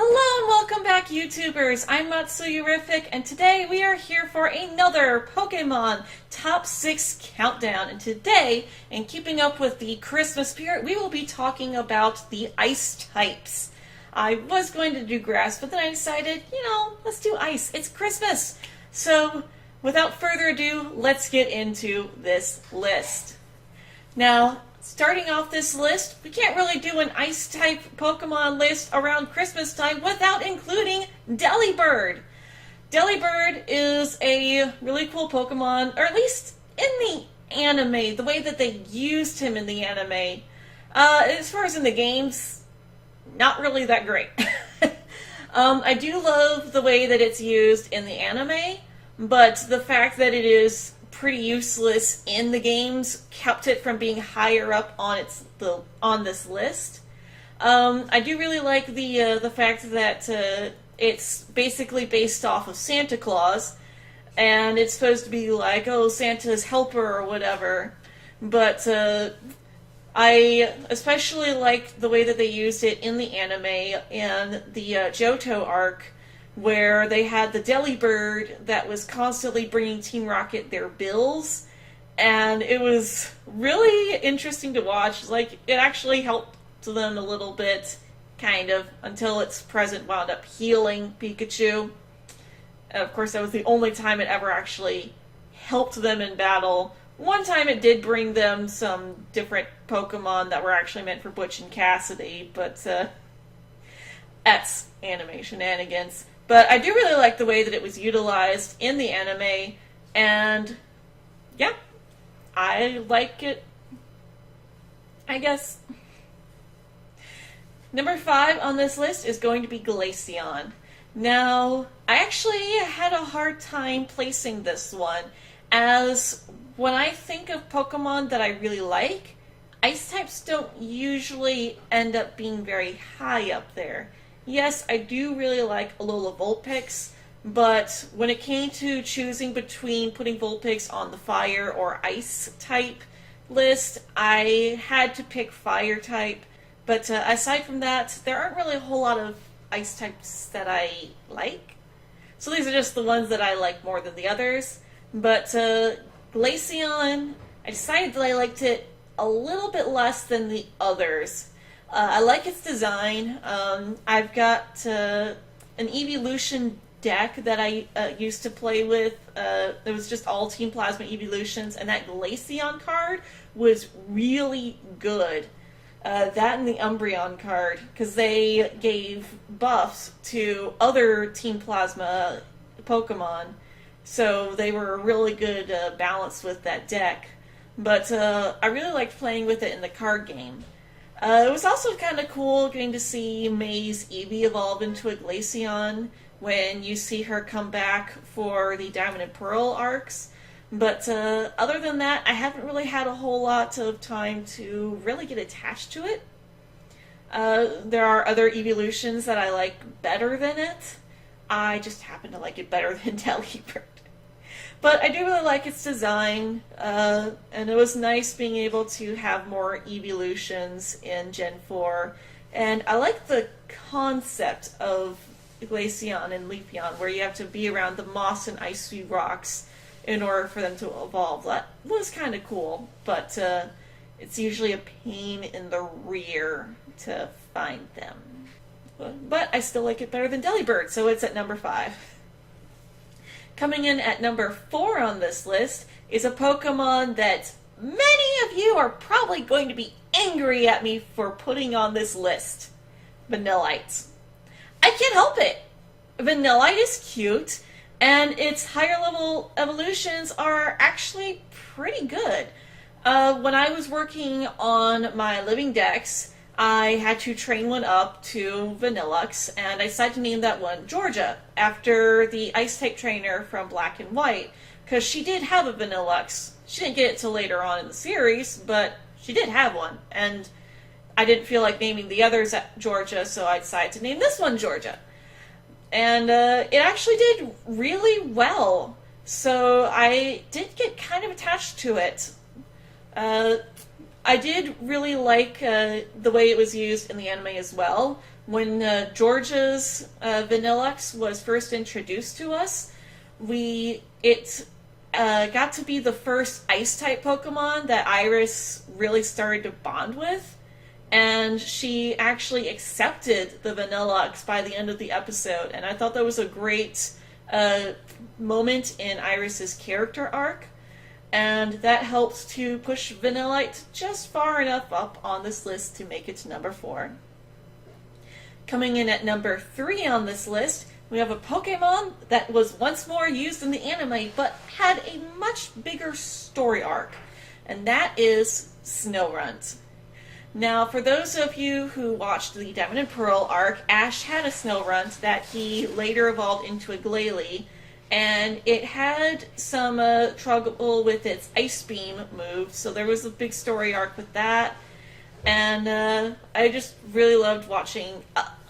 Hello and welcome back, YouTubers! I'm Matsuyurific, and today we are here for another Pokemon Top 6 Countdown. And today, in keeping up with the Christmas spirit, we will be talking about the Ice types. I was going to do Grass, but then I decided, let's do Ice. It's Christmas! So, without further ado, let's get into this list. Now, starting off this list, we can't really do an Ice-type Pokemon list around Christmas time without including Delibird. Delibird is a really cool Pokemon, or at least in the anime, the way that they used him in the anime. As far as in the games, not really that great. I do love the way that it's used in the anime, but the fact that it is pretty useless in the games kept it from being higher up on this list. I do really like the fact that it's basically based off of Santa Claus, and it's supposed to be like, oh, Santa's helper or whatever. But I especially like the way that they used it in the anime and the Johto arc, where they had the Delibird that was constantly bringing Team Rocket their bills, and it was really interesting to watch. Like, it actually helped them a little bit, kind of, until its present wound up healing Pikachu. And of course, that was the only time it ever actually helped them in battle. One time it did bring them some different Pokemon that were actually meant for Butch and Cassidy, but that's anime shenanigans. But I do really like the way that it was utilized in the anime, and yeah, I like it, I guess. Number 5 on this list is going to be Glaciaon. Now, I actually had a hard time placing this one, as when I think of Pokemon that I really like, Ice types don't usually end up being very high up there. Yes, I do really like Alola Vulpix, but when it came to choosing between putting Vulpix on the Fire or Ice type list, I had to pick Fire type. But aside from that, there aren't really a whole lot of Ice types that I like. So these are just the ones that I like more than the others. But Glaceon, I decided that I liked it a little bit less than the others. I like its design. I've got an Evolution deck that I used to play with. It was just all Team Plasma Evolutions, and that Glaceon card was really good. That and the Umbreon card, because they gave buffs to other Team Plasma Pokemon, so they were a really good balance with that deck. But I really liked playing with it in the card game. It was also kind of cool getting to see May's Eevee evolve into a Glaceon when you see her come back for the Diamond and Pearl arcs. But other than that, I haven't really had a whole lot of time to really get attached to it. There are other evolutions that I like better than it. I just happen to like it better than Delibird. But I do really like its design, and it was nice being able to have more evolutions in Gen 4. And I like the concept of Glaceon and Leafeon, where you have to be around the moss and icy rocks in order for them to evolve. That was kind of cool, but it's usually a pain in the rear to find them. But I still like it better than Delibird, so it's at number 5. Coming in at number 4 on this list is a Pokemon that many of you are probably going to be angry at me for putting on this list. Vanillite. I can't help it. Vanillite is cute, and its higher level evolutions are actually pretty good. When I was working on my living dex, I had to train one up to Vanillux, and I decided to name that one Georgia, after the Ice-type trainer from Black and White, because she did have a Vanillux. She didn't get it till later on in the series, but she did have one, and I didn't feel like naming the others Georgia, so I decided to name this one Georgia. And it actually did really well, so I did get kind of attached to it. I did really like the way it was used in the anime as well, When Georgia's Vanillite was first introduced to us, it got to be the first Ice-type Pokemon that Iris really started to bond with, and she actually accepted the Vanillite by the end of the episode, and I thought that was a great moment in Iris's character arc, and that helps to push Vanillite just far enough up on this list to make it to number 4. Coming in at number 3 on this list, we have a Pokemon that was once more used in the anime, but had a much bigger story arc, and that is Snorunt. Now, for those of you who watched the Diamond and Pearl arc, Ash had a Snorunt that he later evolved into a Glalie, and it had some trouble with its Ice Beam move, so there was a big story arc with that, and I just really loved watching.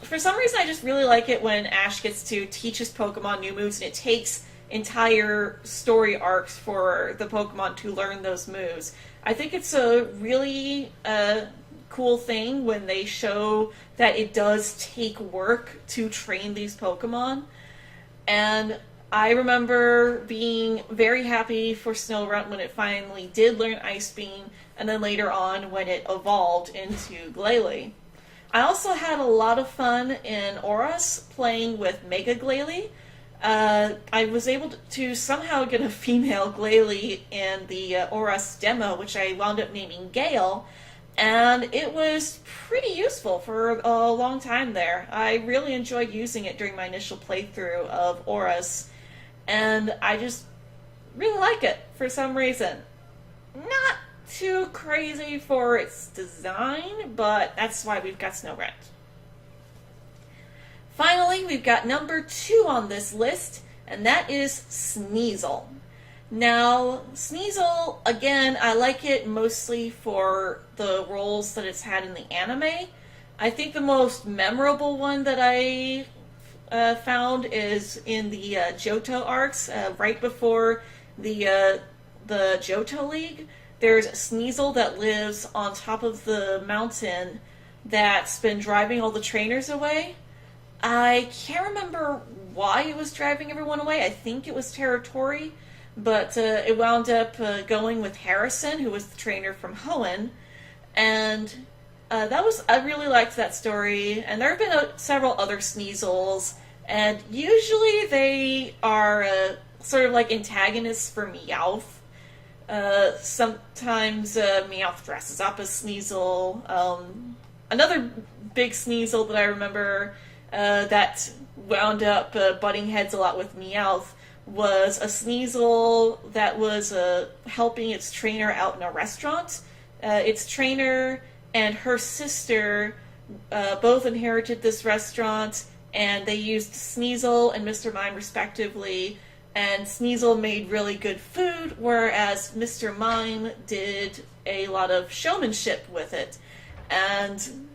For some reason, I just really like it when Ash gets to teach his Pokemon new moves, and it takes entire story arcs for the Pokemon to learn those moves. I think it's a really cool thing when they show that it does take work to train these Pokemon. And I remember being very happy for Snorunt when it finally did learn Ice Beam, and then later on when it evolved into Glalie. I also had a lot of fun in Oras playing with Mega Glalie. I was able to somehow get a female Glalie in the Oras demo, which I wound up naming Gale, and it was pretty useful for a long time there. I really enjoyed using it during my initial playthrough of Oras, and I just really like it for some reason. Not too crazy for its design, but that's why we've got Snorunt. Finally, we've got number 2 on this list, and that is Sneasel. Now, Sneasel, again, I like it mostly for the roles that it's had in the anime. I think the most memorable one that I found is in the Johto arcs, right before the Johto League. There's a Sneasel that lives on top of the mountain that's been driving all the trainers away. I can't remember why it was driving everyone away. I think it was territory, but it wound up going with Harrison, who was the trainer from Hoenn, and I really liked that story. And there have been several other Sneasels, and usually they are sort of like antagonists for Meowth. Sometimes Meowth dresses up as Sneasel. Another big Sneasel that I remember that wound up butting heads a lot with Meowth was a Sneasel that was helping its trainer out in a restaurant. Its trainer and her sister both inherited this restaurant, and they used Sneasel and Mr. Mime respectively, and Sneasel made really good food, whereas Mr. Mime did a lot of showmanship with it. And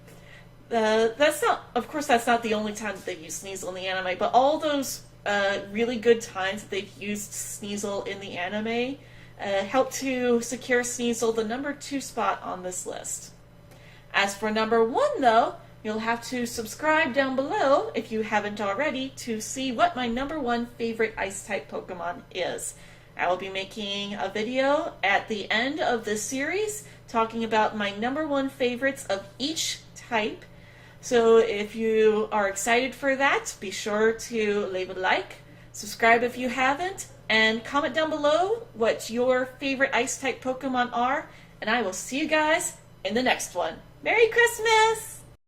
that's not the only time that they've used Sneasel in the anime, but all those really good times that they've used Sneasel in the anime helped to secure Sneasel the number 2 spot on this list. As for number 1, though, you'll have to subscribe down below, if you haven't already, to see what my number 1 favorite Ice-type Pokemon is. I will be making a video at the end of this series talking about my number 1 favorites of each type. So if you are excited for that, be sure to leave a like, subscribe if you haven't, and comment down below what your favorite Ice-type Pokemon are, and I will see you guys in the next one. Merry Christmas!